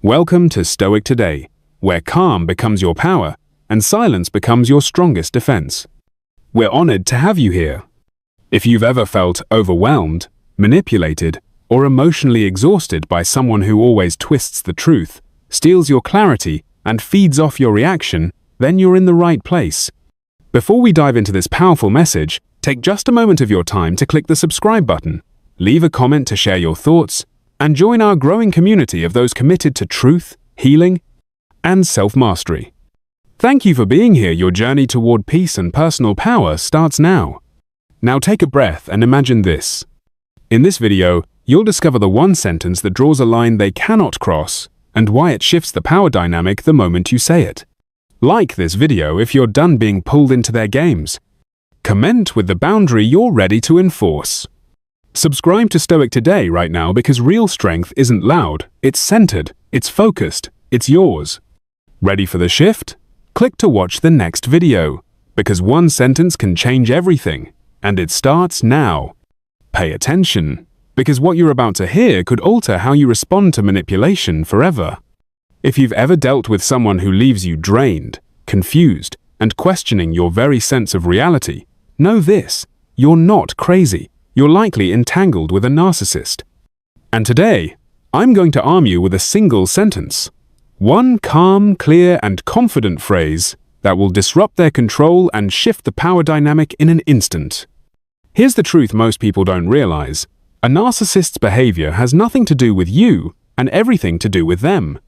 Welcome to Stoic Today, where calm becomes your power and silence becomes your strongest defense. We're honored to have you here. If you've ever felt overwhelmed, manipulated, or emotionally exhausted by someone who always twists the truth, steals your clarity, and feeds off your reaction, then you're in the right place. Before we dive into this powerful message, take just a moment of your time to click the subscribe button, leave a comment to share your thoughts, and join our growing community of those committed to truth, healing, and self-mastery. Thank you for being here. Your journey toward peace and personal power starts now. Now take a breath and imagine this. In this video, you'll discover the one sentence that draws a line they cannot cross and why it shifts the power dynamic the moment you say it. Like this video if you're done being pulled into their games. Comment with the boundary you're ready to enforce. Subscribe to Stoic Today right now because real strength isn't loud, it's centered, it's focused, it's yours. Ready for the shift? Click to watch the next video, because one sentence can change everything, and it starts now. Pay attention, because what you're about to hear could alter how you respond to manipulation forever. If you've ever dealt with someone who leaves you drained, confused, and questioning your very sense of reality, know this: you're not crazy. You're likely entangled with a narcissist. And today, I'm going to arm you with a single sentence. One calm, clear, and confident phrase that will disrupt their control and shift the power dynamic in an instant. Here's the truth most people don't realize. A narcissist's behavior has nothing to do with you and everything to do with them.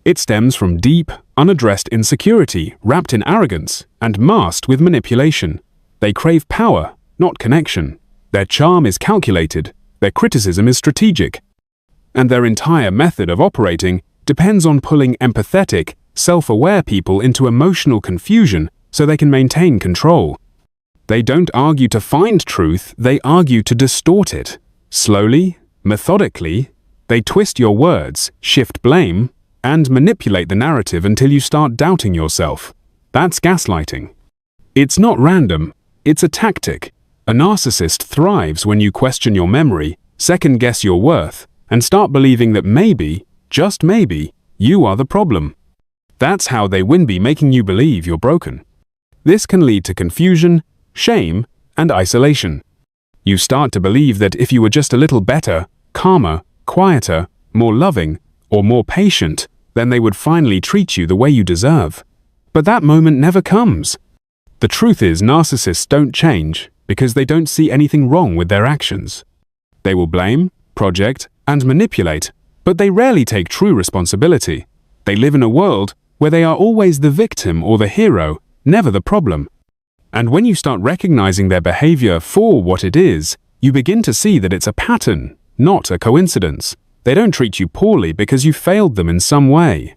It stems from deep, unaddressed insecurity, wrapped in arrogance, and masked with manipulation. They crave power, not connection. Their charm is calculated, their criticism is strategic, and their entire method of operating depends on pulling empathetic, self-aware people into emotional confusion so they can maintain control. They don't argue to find truth, they argue to distort it. Slowly, methodically, they twist your words, shift blame, and manipulate the narrative until you start doubting yourself. That's gaslighting. It's not random, it's a tactic. A narcissist thrives when you question your memory, second-guess your worth, and start believing that maybe, just maybe, you are the problem. That's how they win by making you believe you're broken. This can lead to confusion, shame, and isolation. You start to believe that if you were just a little better, calmer, quieter, more loving, or more patient, then they would finally treat you the way you deserve. But that moment never comes. The truth is, narcissists don't change because they don't see anything wrong with their actions. They will blame, project, and manipulate, but they rarely take true responsibility. They live in a world where they are always the victim or the hero, never the problem. And when you start recognizing their behavior for what it is, you begin to see that it's a pattern, not a coincidence. They don't treat you poorly because you failed them in some way.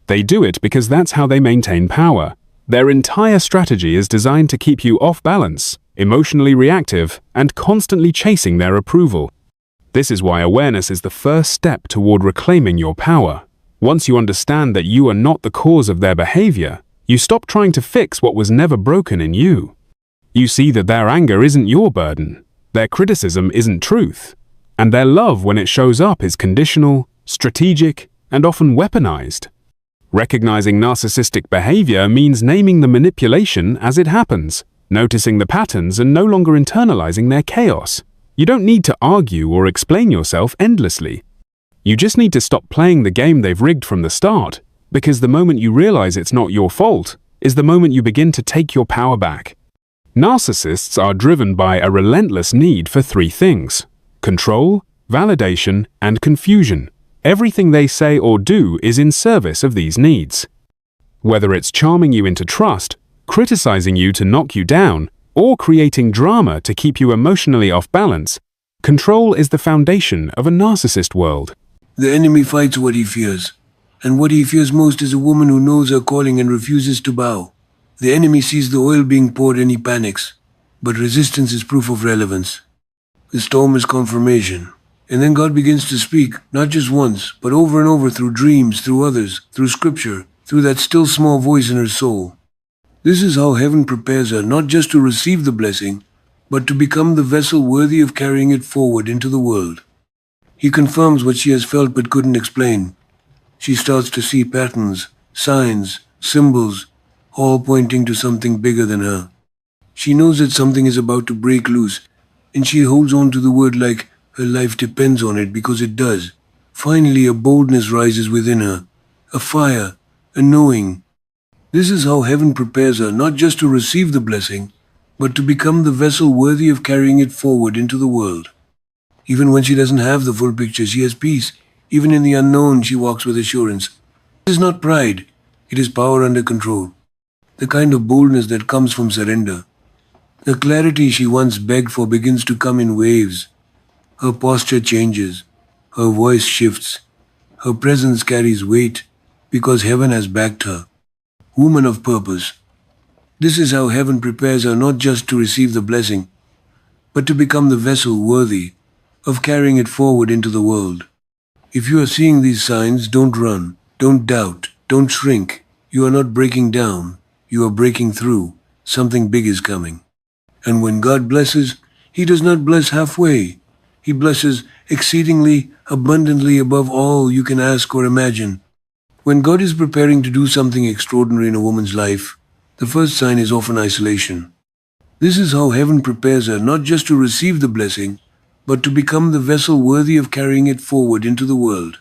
They do it because that's how they maintain power. Their entire strategy is designed to keep you off balance, emotionally reactive, and constantly chasing their approval. This is why awareness is the first step toward reclaiming your power. Once you understand that you are not the cause of their behavior, you stop trying to fix what was never broken in you. You see that their anger isn't your burden, their criticism isn't truth, and their love when it shows up is conditional, strategic, and often weaponized. Recognizing narcissistic behavior means naming the manipulation as it happens, noticing the patterns and no longer internalizing their chaos. You don't need to argue or explain yourself endlessly. You just need to stop playing the game they've rigged from the start, because the moment you realize it's not your fault is the moment you begin to take your power back. Narcissists are driven by a relentless need for three things: control, validation, and confusion. Everything they say or do is in service of these needs. Whether it's charming you into trust, criticizing you to knock you down, or creating drama to keep you emotionally off balance, control is the foundation of a narcissist world. The enemy fights what he fears, and what he fears most is a woman who knows her calling and refuses to bow. The enemy sees the oil being poured and he panics, but resistance is proof of relevance. The storm is confirmation. And then God begins to speak, not just once, but over and over through dreams, through others, through scripture, through that still small voice in her soul. This is how heaven prepares her not just to receive the blessing, but to become the vessel worthy of carrying it forward into the world. He confirms what she has felt but couldn't explain. She starts to see patterns, signs, symbols, all pointing to something bigger than her. She knows that something is about to break loose, and she holds on to the word like her life depends on it, because it does. Finally, a boldness rises within her, a fire, a knowing. This is how heaven prepares her not just to receive the blessing, but to become the vessel worthy of carrying it forward into the world. Even when she doesn't have the full picture, she has peace. Even in the unknown, she walks with assurance. It is not pride, it is power under control. The kind of boldness that comes from surrender. The clarity she once begged for begins to come in waves. Her posture changes. Her voice shifts. Her presence carries weight because heaven has backed her. Woman of purpose. This is how heaven prepares her not just to receive the blessing, but to become the vessel worthy of carrying it forward into the world. If you are seeing these signs, don't run, don't doubt, don't shrink. You are not breaking down, you are breaking through. Something big is coming. And when God blesses, He does not bless halfway. He blesses exceedingly, abundantly above all you can ask or imagine. When God is preparing to do something extraordinary in a woman's life, the first sign is often isolation. This is how heaven prepares her not just to receive the blessing, but to become the vessel worthy of carrying it forward into the world.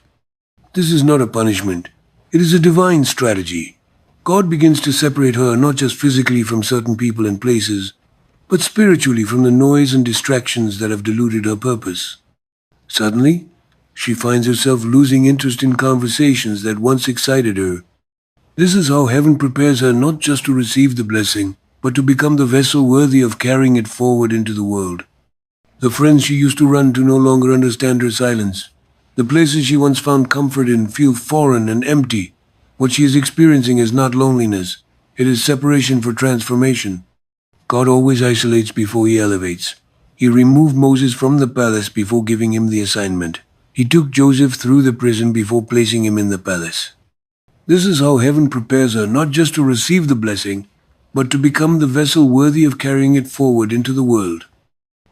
This is not a punishment. It is a divine strategy. God begins to separate her not just physically from certain people and places, but spiritually from the noise and distractions that have diluted her purpose. Suddenly, she finds herself losing interest in conversations that once excited her. This is how heaven prepares her not just to receive the blessing, but to become the vessel worthy of carrying it forward into the world. The friends she used to run to no longer understand her silence. The places she once found comfort in feel foreign and empty. What she is experiencing is not loneliness. It is separation for transformation. God always isolates before He elevates. He removed Moses from the palace before giving him the assignment. He took Joseph through the prison before placing him in the palace. This is how heaven prepares her not just to receive the blessing, but to become the vessel worthy of carrying it forward into the world.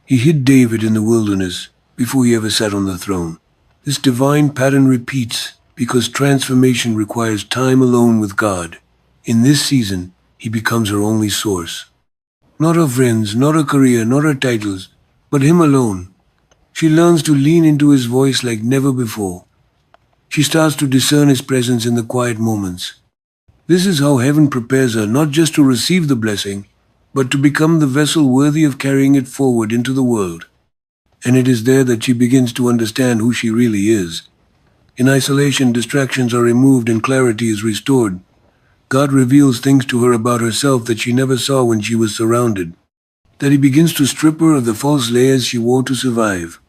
He hid David in the wilderness before he ever sat on the throne. This divine pattern repeats because transformation requires time alone with God. In this season, He becomes her only source. Not her friends, not her career, not her titles, but Him alone. She learns to lean into His voice like never before. She starts to discern His presence in the quiet moments. This is how heaven prepares her not just to receive the blessing, but to become the vessel worthy of carrying it forward into the world. And it is there that she begins to understand who she really is. In isolation, distractions are removed and clarity is restored. God reveals things to her about herself that she never saw when she was surrounded. That He begins to strip her of the false layers she wore to survive.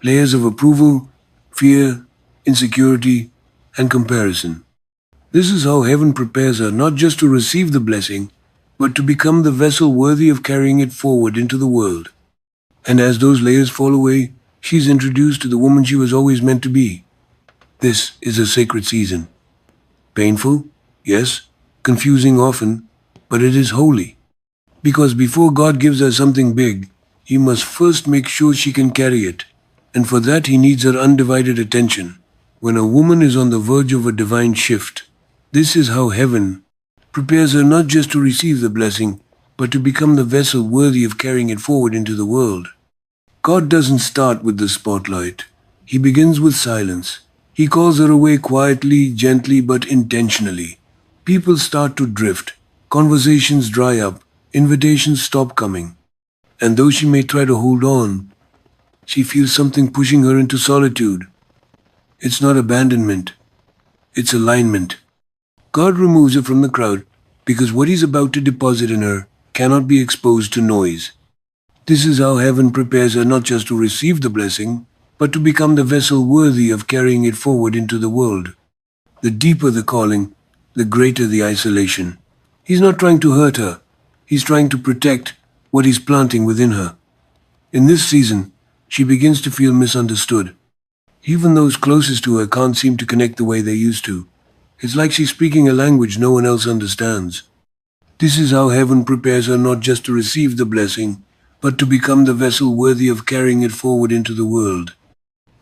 Layers of approval, fear, insecurity, and comparison. This is how heaven prepares her not just to receive the blessing, but to become the vessel worthy of carrying it forward into the world. And as those layers fall away, she is introduced to the woman she was always meant to be. This is a sacred season. Painful, yes, confusing often, but it is holy. Because before God gives her something big, He must first make sure she can carry it. And for that He needs her undivided attention. When a woman is on the verge of a divine shift, this is how heaven prepares her not just to receive the blessing, but to become the vessel worthy of carrying it forward into the world. God doesn't start with the spotlight. He begins with silence. He calls her away quietly, gently, but intentionally. People start to drift. Conversations dry up. Invitations stop coming. And though she may try to hold on, she feels something pushing her into solitude. It's not abandonment. It's alignment. God removes her from the crowd because what He's about to deposit in her cannot be exposed to noise. This is how heaven prepares her not just to receive the blessing, but to become the vessel worthy of carrying it forward into the world. The deeper the calling, the greater the isolation. He's not trying to hurt her. He's trying to protect what He's planting within her. In this season, she begins to feel misunderstood. Even those closest to her can't seem to connect the way they used to. It's like she's speaking a language no one else understands. This is how heaven prepares her not just to receive the blessing, but to become the vessel worthy of carrying it forward into the world.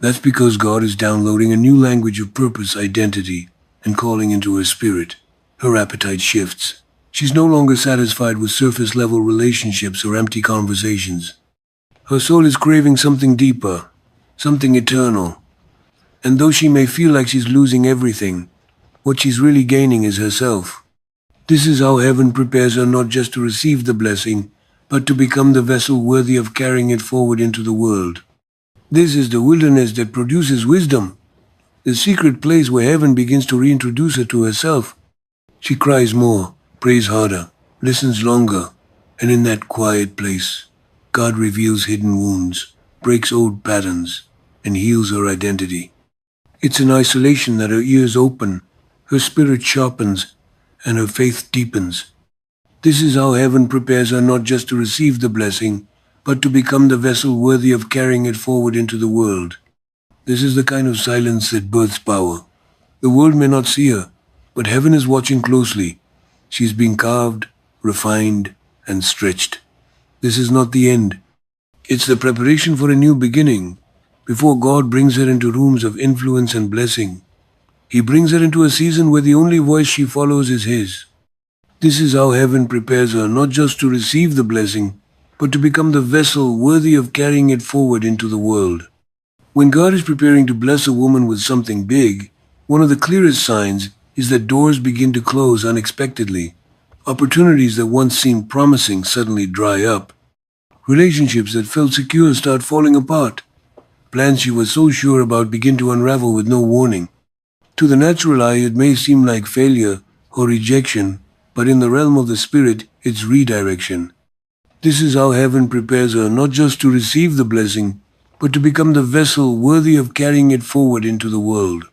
That's because God is downloading a new language of purpose, identity, and calling into her spirit. Her appetite shifts. She's no longer satisfied with surface-level relationships or empty conversations. Her soul is craving something deeper, something eternal. And though she may feel like she's losing everything, what she's really gaining is herself. This is how heaven prepares her not just to receive the blessing, but to become the vessel worthy of carrying it forward into the world. This is the wilderness that produces wisdom, the secret place where heaven begins to reintroduce her to herself. She cries more, prays harder, listens longer, and in that quiet place, God reveals hidden wounds, breaks old patterns, and heals her identity. It's in isolation that her ears open, her spirit sharpens, and her faith deepens. This is how heaven prepares her not just to receive the blessing, but to become the vessel worthy of carrying it forward into the world. This is the kind of silence that births power. The world may not see her, but heaven is watching closely. She's being carved, refined, and stretched. This is not the end. It's the preparation for a new beginning. Before God brings her into rooms of influence and blessing, He brings her into a season where the only voice she follows is His. This is how heaven prepares her not just to receive the blessing, but to become the vessel worthy of carrying it forward into the world. When God is preparing to bless a woman with something big, one of the clearest signs is that doors begin to close unexpectedly. Opportunities that once seemed promising suddenly dry up. Relationships that felt secure start falling apart. Plans she was so sure about begin to unravel with no warning. To the natural eye, it may seem like failure or rejection, but in the realm of the spirit, it's redirection. This is how heaven prepares her not just to receive the blessing, but to become the vessel worthy of carrying it forward into the world.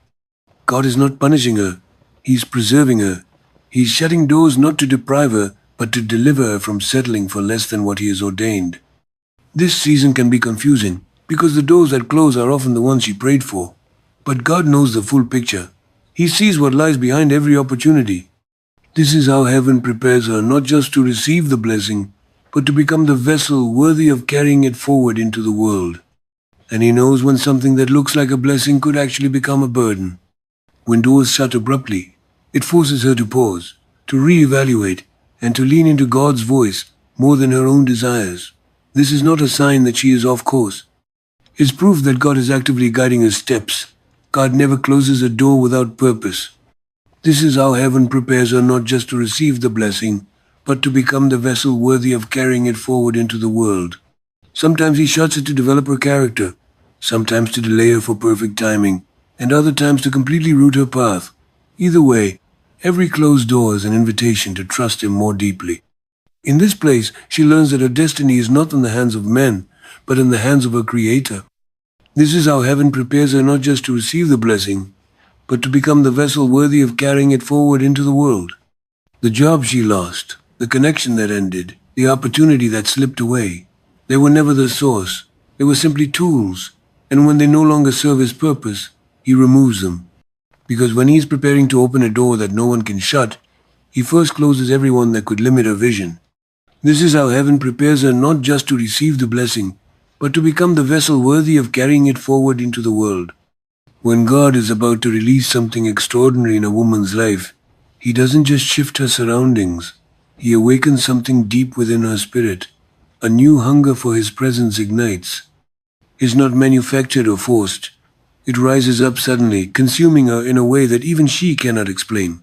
God is not punishing her. He's preserving her. He's shutting doors not to deprive her, but to deliver her from settling for less than what He has ordained. This season can be confusing, because the doors that close are often the ones she prayed for. But God knows the full picture. He sees what lies behind every opportunity. This is how heaven prepares her not just to receive the blessing, but to become the vessel worthy of carrying it forward into the world. And He knows when something that looks like a blessing could actually become a burden. When doors shut abruptly, it forces her to pause, to reevaluate, and to lean into God's voice more than her own desires. This is not a sign that she is off course. It's proof that God is actively guiding her steps. God never closes a door without purpose. This is how heaven prepares her not just to receive the blessing, but to become the vessel worthy of carrying it forward into the world. Sometimes He shuts it to develop her character, sometimes to delay her for perfect timing, and other times to completely root her path. Either way, every closed door is an invitation to trust Him more deeply. In this place, she learns that her destiny is not in the hands of men, but in the hands of her Creator. This is how heaven prepares her not just to receive the blessing, but to become the vessel worthy of carrying it forward into the world. The job she lost, the connection that ended, the opportunity that slipped away, they were never the source. They were simply tools, and when they no longer serve His purpose, He removes them. Because when He is preparing to open a door that no one can shut, He first closes everyone that could limit her vision. This is how heaven prepares her not just to receive the blessing, but to become the vessel worthy of carrying it forward into the world. When God is about to release something extraordinary in a woman's life, He doesn't just shift her surroundings. He awakens something deep within her spirit. A new hunger for His presence ignites. It's not manufactured or forced. It rises up suddenly, consuming her in a way that even she cannot explain.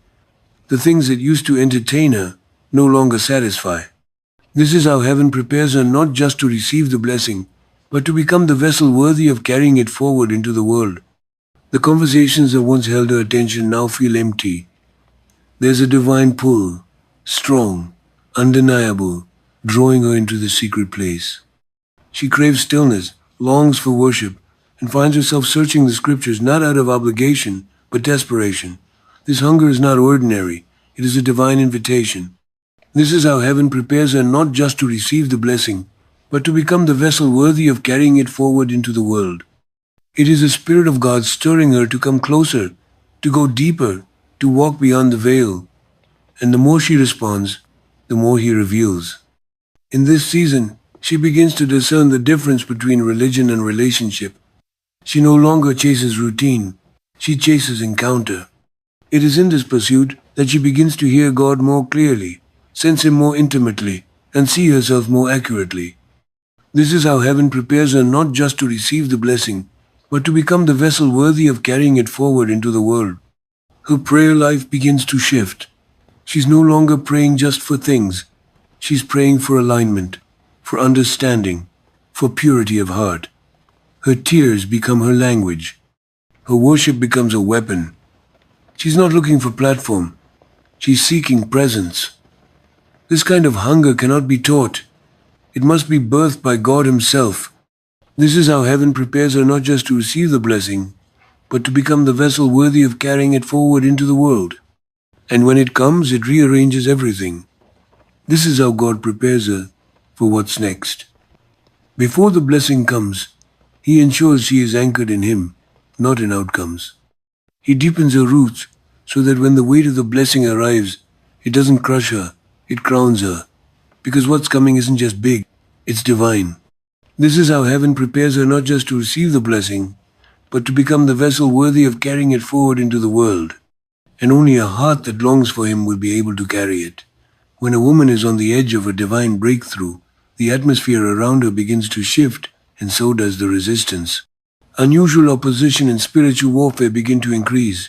The things that used to entertain her no longer satisfy. This is how heaven prepares her not just to receive the blessing, but to become the vessel worthy of carrying it forward into the world. The conversations that once held her attention now feel empty. There's a divine pull, strong, undeniable, drawing her into the secret place. She craves stillness, longs for worship, and finds herself searching the scriptures not out of obligation, but desperation. This hunger is not ordinary. It is a divine invitation. This is how heaven prepares her not just to receive the blessing, but to become the vessel worthy of carrying it forward into the world. It is the Spirit of God stirring her to come closer, to go deeper, to walk beyond the veil. And the more she responds, the more He reveals. In this season, she begins to discern the difference between religion and relationship. She no longer chases routine, she chases encounter. It is in this pursuit that she begins to hear God more clearly, sense Him more intimately, and see herself more accurately. This is how heaven prepares her not just to receive the blessing, but to become the vessel worthy of carrying it forward into the world. Her prayer life begins to shift. She's no longer praying just for things. She's praying for alignment, for understanding, for purity of heart. Her tears become her language. Her worship becomes a weapon. She's not looking for platform. She's seeking presence. This kind of hunger cannot be taught. It must be birthed by God Himself. This is how heaven prepares her not just to receive the blessing, but to become the vessel worthy of carrying it forward into the world. And when it comes, it rearranges everything. This is how God prepares her for what's next. Before the blessing comes, He ensures she is anchored in Him, not in outcomes. He deepens her roots so that when the weight of the blessing arrives, it doesn't crush her, it crowns her. Because what's coming isn't just big, it's divine. This is how heaven prepares her not just to receive the blessing, but to become the vessel worthy of carrying it forward into the world. And only a heart that longs for Him will be able to carry it. When a woman is on the edge of a divine breakthrough, the atmosphere around her begins to shift, and so does the resistance. Unusual opposition and spiritual warfare begin to increase.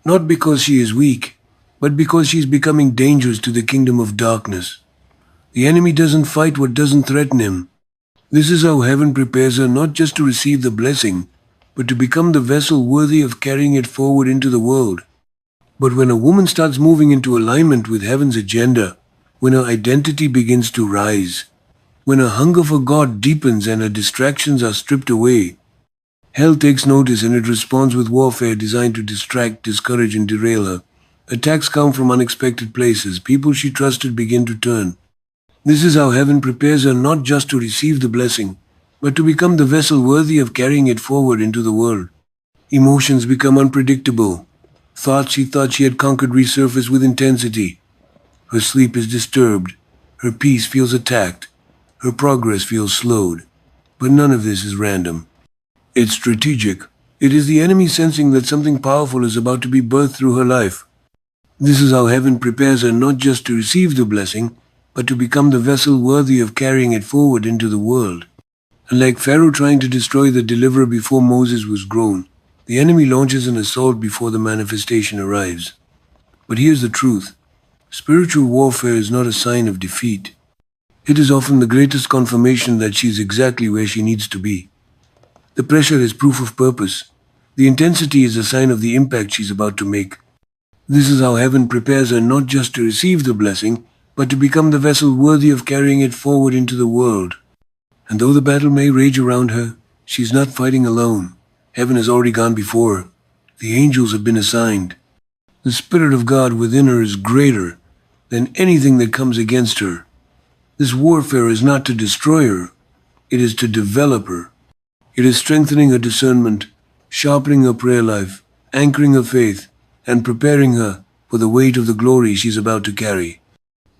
Not because she is weak, but because she is becoming dangerous to the kingdom of darkness. The enemy doesn't fight what doesn't threaten him. This is how heaven prepares her not just to receive the blessing, but to become the vessel worthy of carrying it forward into the world. But when a woman starts moving into alignment with heaven's agenda, when her identity begins to rise, when her hunger for God deepens and her distractions are stripped away, hell takes notice and it responds with warfare designed to distract, discourage, and derail her. Attacks come from unexpected places. People she trusted begin to turn. This is how heaven prepares her not just to receive the blessing, but to become the vessel worthy of carrying it forward into the world. Emotions become unpredictable. Thoughts she thought she had conquered resurface with intensity. Her sleep is disturbed. Her peace feels attacked. Her progress feels slowed. But none of this is random. It's strategic. It is the enemy sensing that something powerful is about to be birthed through her life. This is how heaven prepares her not just to receive the blessing, but to become the vessel worthy of carrying it forward into the world. And like Pharaoh trying to destroy the deliverer before Moses was grown, the enemy launches an assault before the manifestation arrives. But here's the truth. Spiritual warfare is not a sign of defeat. It is often the greatest confirmation that she is exactly where she needs to be. The pressure is proof of purpose. The intensity is a sign of the impact she's about to make. This is how heaven prepares her not just to receive the blessing, but to become the vessel worthy of carrying it forward into the world. And though the battle may rage around her, she's not fighting alone. Heaven has already gone before her. The angels have been assigned. The Spirit of God within her is greater than anything that comes against her. This warfare is not to destroy her. It is to develop her. It is strengthening her discernment, sharpening her prayer life, anchoring her faith, and preparing her for the weight of the glory she's about to carry.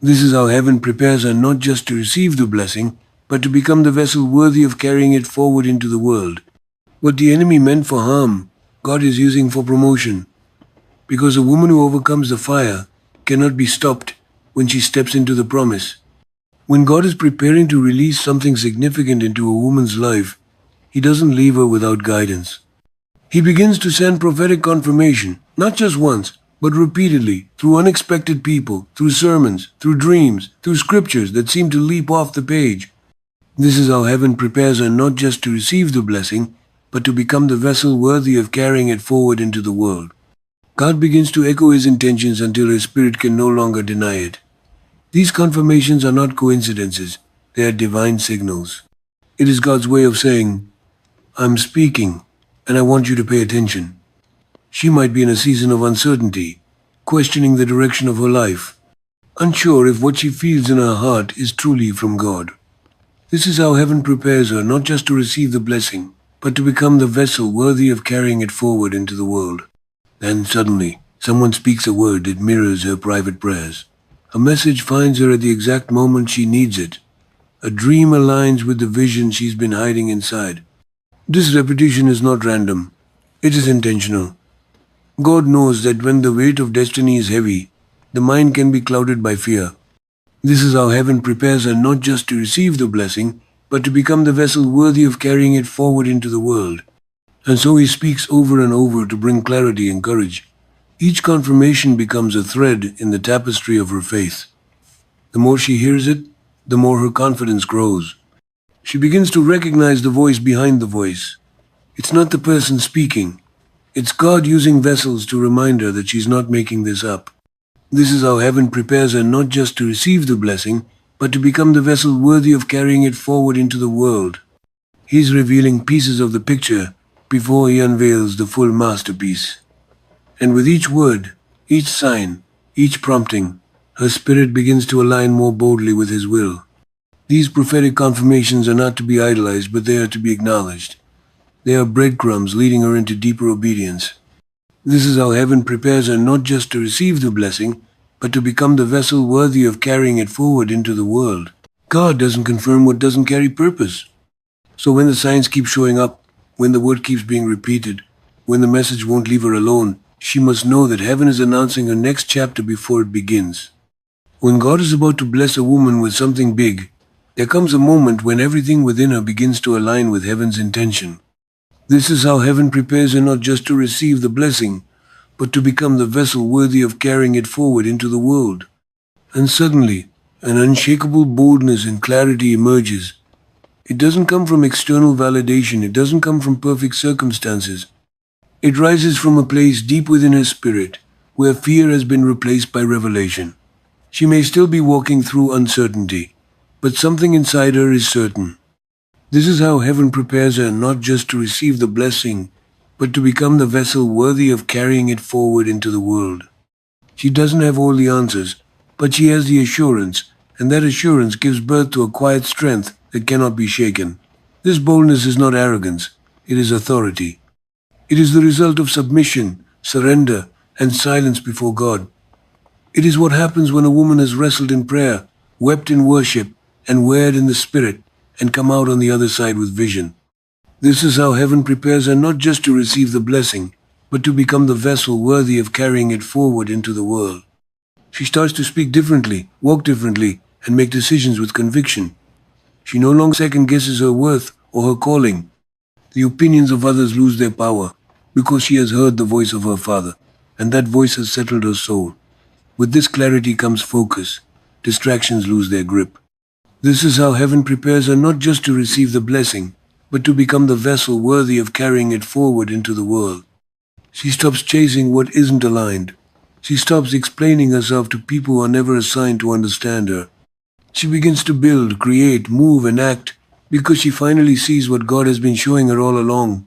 This is how heaven prepares her not just to receive the blessing, but to become the vessel worthy of carrying it forward into the world. What the enemy meant for harm, God is using for promotion. Because a woman who overcomes the fire cannot be stopped when she steps into the promise. When God is preparing to release something significant into a woman's life, He doesn't leave her without guidance. He begins to send prophetic confirmation, not just once, but repeatedly, through unexpected people, through sermons, through dreams, through scriptures that seem to leap off the page. This is how heaven prepares her not just to receive the blessing, but to become the vessel worthy of carrying it forward into the world. God begins to echo His intentions until His Spirit can no longer deny it. These confirmations are not coincidences, they are divine signals. It is God's way of saying, I'm speaking, and I want you to pay attention. She might be in a season of uncertainty, questioning the direction of her life, unsure if what she feels in her heart is truly from God. This is how heaven prepares her not just to receive the blessing, but to become the vessel worthy of carrying it forward into the world. Then suddenly, someone speaks a word that mirrors her private prayers. A message finds her at the exact moment she needs it. A dream aligns with the vision she's been hiding inside. This repetition is not random. It is intentional. God knows that when the weight of destiny is heavy, the mind can be clouded by fear. This is how heaven prepares her not just to receive the blessing, but to become the vessel worthy of carrying it forward into the world. And so he speaks over and over to bring clarity and courage. Each confirmation becomes a thread in the tapestry of her faith. The more she hears it, the more her confidence grows. She begins to recognize the voice behind the voice. It's not the person speaking. It's God using vessels to remind her that she's not making this up. This is how heaven prepares her not just to receive the blessing, but to become the vessel worthy of carrying it forward into the world. He's revealing pieces of the picture before he unveils the full masterpiece. And with each word, each sign, each prompting, her spirit begins to align more boldly with his will. These prophetic confirmations are not to be idolized, but they are to be acknowledged. They are breadcrumbs leading her into deeper obedience. This is how heaven prepares her not just to receive the blessing, but to become the vessel worthy of carrying it forward into the world. God doesn't confirm what doesn't carry purpose. So when the signs keep showing up, when the word keeps being repeated, when the message won't leave her alone, she must know that heaven is announcing her next chapter before it begins. When God is about to bless a woman with something big, there comes a moment when everything within her begins to align with heaven's intention. This is how heaven prepares her not just to receive the blessing, but to become the vessel worthy of carrying it forward into the world. And suddenly, an unshakable boldness and clarity emerges. It doesn't come from external validation, it doesn't come from perfect circumstances. It rises from a place deep within her spirit, where fear has been replaced by revelation. She may still be walking through uncertainty, but something inside her is certain. This is how heaven prepares her not just to receive the blessing, but to become the vessel worthy of carrying it forward into the world. She doesn't have all the answers, but she has the assurance, and that assurance gives birth to a quiet strength that cannot be shaken. This boldness is not arrogance, it is authority. It is the result of submission, surrender, and silence before God. It is what happens when a woman has wrestled in prayer, wept in worship, and wared in the Spirit, and come out on the other side with vision. This is how heaven prepares her not just to receive the blessing, but to become the vessel worthy of carrying it forward into the world. She starts to speak differently, walk differently, and make decisions with conviction. She no longer second guesses her worth or her calling. The opinions of others lose their power, because she has heard the voice of her Father, and that voice has settled her soul. With this clarity comes focus. Distractions lose their grip. This is how heaven prepares her not just to receive the blessing, but to become the vessel worthy of carrying it forward into the world. She stops chasing what isn't aligned. She stops explaining herself to people who are never assigned to understand her. She begins to build, create, move, and act because she finally sees what God has been showing her all along.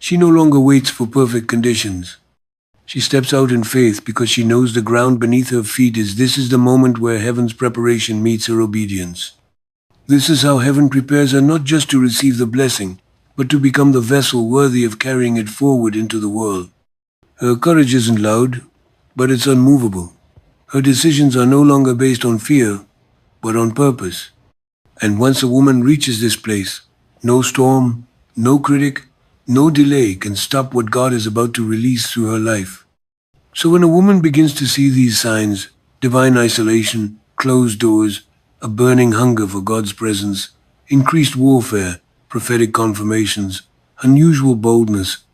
She no longer waits for perfect conditions. She steps out in faith because she knows the ground beneath her feet is the moment where heaven's preparation meets her obedience. This is how heaven prepares her not just to receive the blessing, but to become the vessel worthy of carrying it forward into the world. Her courage isn't loud, but it's unmovable. Her decisions are no longer based on fear, but on purpose. And once a woman reaches this place, no storm, no critic, no delay can stop what God is about to release through her life. So when a woman begins to see these signs, divine isolation, closed doors, a burning hunger for God's presence, increased warfare, prophetic confirmations, unusual boldness,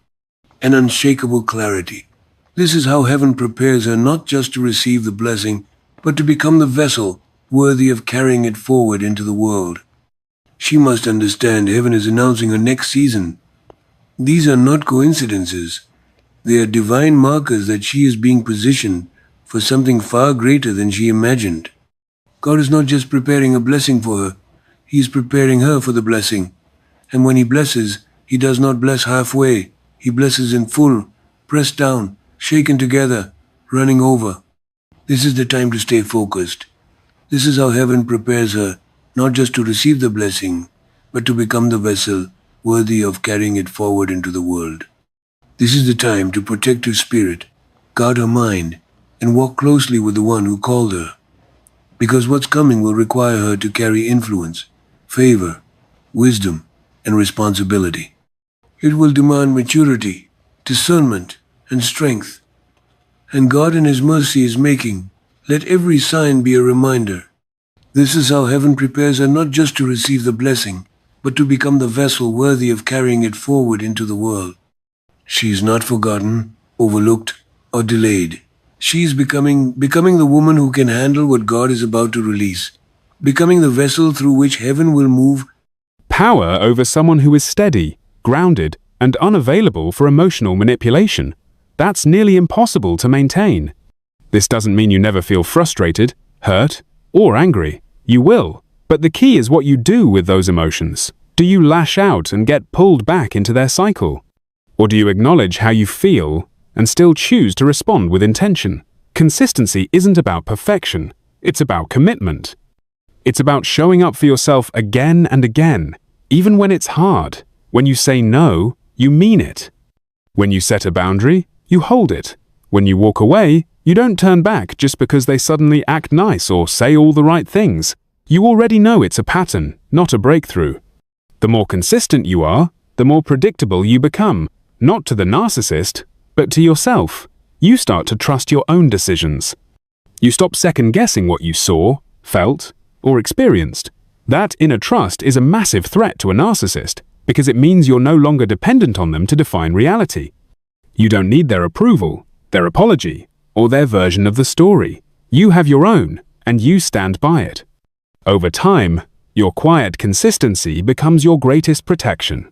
and unshakable clarity. This is how heaven prepares her not just to receive the blessing, but to become the vessel worthy of carrying it forward into the world. She must understand heaven is announcing her next season. These are not coincidences. They are divine markers that she is being positioned for something far greater than she imagined. God is not just preparing a blessing for her, He is preparing her for the blessing. And when He blesses, He does not bless halfway. He blesses in full, pressed down, shaken together, running over. This is the time to stay focused. This is how heaven prepares her, not just to receive the blessing, but to become the vessel worthy of carrying it forward into the world. This is the time to protect her spirit, guard her mind, and walk closely with the one who called her. Because what's coming will require her to carry influence, favor, wisdom, and responsibility. It will demand maturity, discernment, and strength. And God in His mercy is making, let every sign be a reminder. This is how heaven prepares her not just to receive the blessing, but to become the vessel worthy of carrying it forward into the world. She is not forgotten, overlooked, or delayed. She is becoming the woman who can handle what God is about to release, becoming the vessel through which heaven will move. Power over someone who is steady, grounded, and unavailable for emotional manipulation. That's nearly impossible to maintain. This doesn't mean you never feel frustrated, hurt, or angry. You will. But the key is what you do with those emotions. Do you lash out and get pulled back into their cycle? Or do you acknowledge how you feel and still choose to respond with intention? Consistency isn't about perfection. It's about commitment. It's about showing up for yourself again and again, even when it's hard. When you say no, you mean it. When you set a boundary, you hold it. When you walk away, you don't turn back just because they suddenly act nice or say all the right things. You already know it's a pattern, not a breakthrough. The more consistent you are, the more predictable you become, not to the narcissist, but to yourself. You start to trust your own decisions. You stop second-guessing what you saw, felt, or experienced. That inner trust is a massive threat to a narcissist because it means you're no longer dependent on them to define reality. You don't need their approval, their apology, or their version of the story. You have your own, and you stand by it. Over time, your quiet consistency becomes your greatest protection.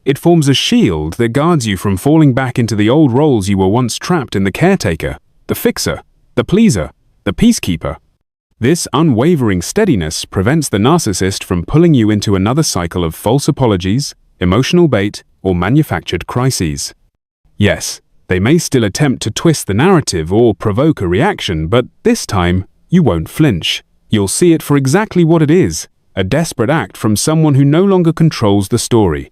It forms a shield that guards you from falling back into the old roles you were once trapped in: the caretaker, the fixer, the pleaser, the peacekeeper. This unwavering steadiness prevents the narcissist from pulling you into another cycle of false apologies, emotional bait, or manufactured crises. Yes, they may still attempt to twist the narrative or provoke a reaction, but this time, you won't flinch. You'll see it for exactly what it is: a desperate act from someone who no longer controls the story.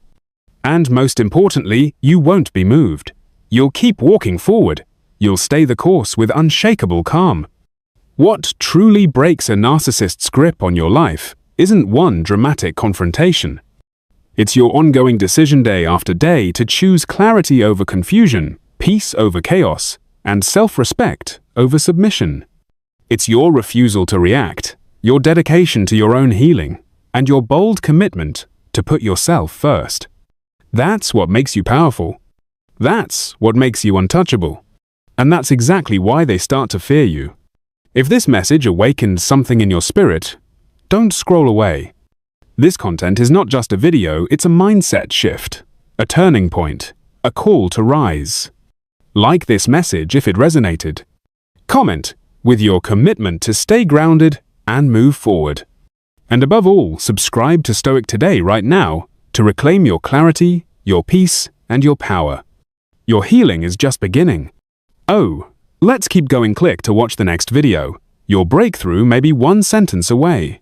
And most importantly, you won't be moved. You'll keep walking forward. You'll stay the course with unshakable calm. What truly breaks a narcissist's grip on your life isn't one dramatic confrontation. It's your ongoing decision day after day to choose clarity over confusion, peace over chaos, and self-respect over submission. It's your refusal to react, your dedication to your own healing, and your bold commitment to put yourself first. That's what makes you powerful. That's what makes you untouchable. And that's exactly why they start to fear you. If this message awakened something in your spirit, don't scroll away. This content is not just a video, it's a mindset shift, a turning point, a call to rise. Like this message if it resonated. Comment with your commitment to stay grounded and move forward. And above all, subscribe to Stoic Today right now to reclaim your clarity, your peace, and your power. Your healing is just beginning. Oh, let's keep going. Click to watch the next video. Your breakthrough may be one sentence away.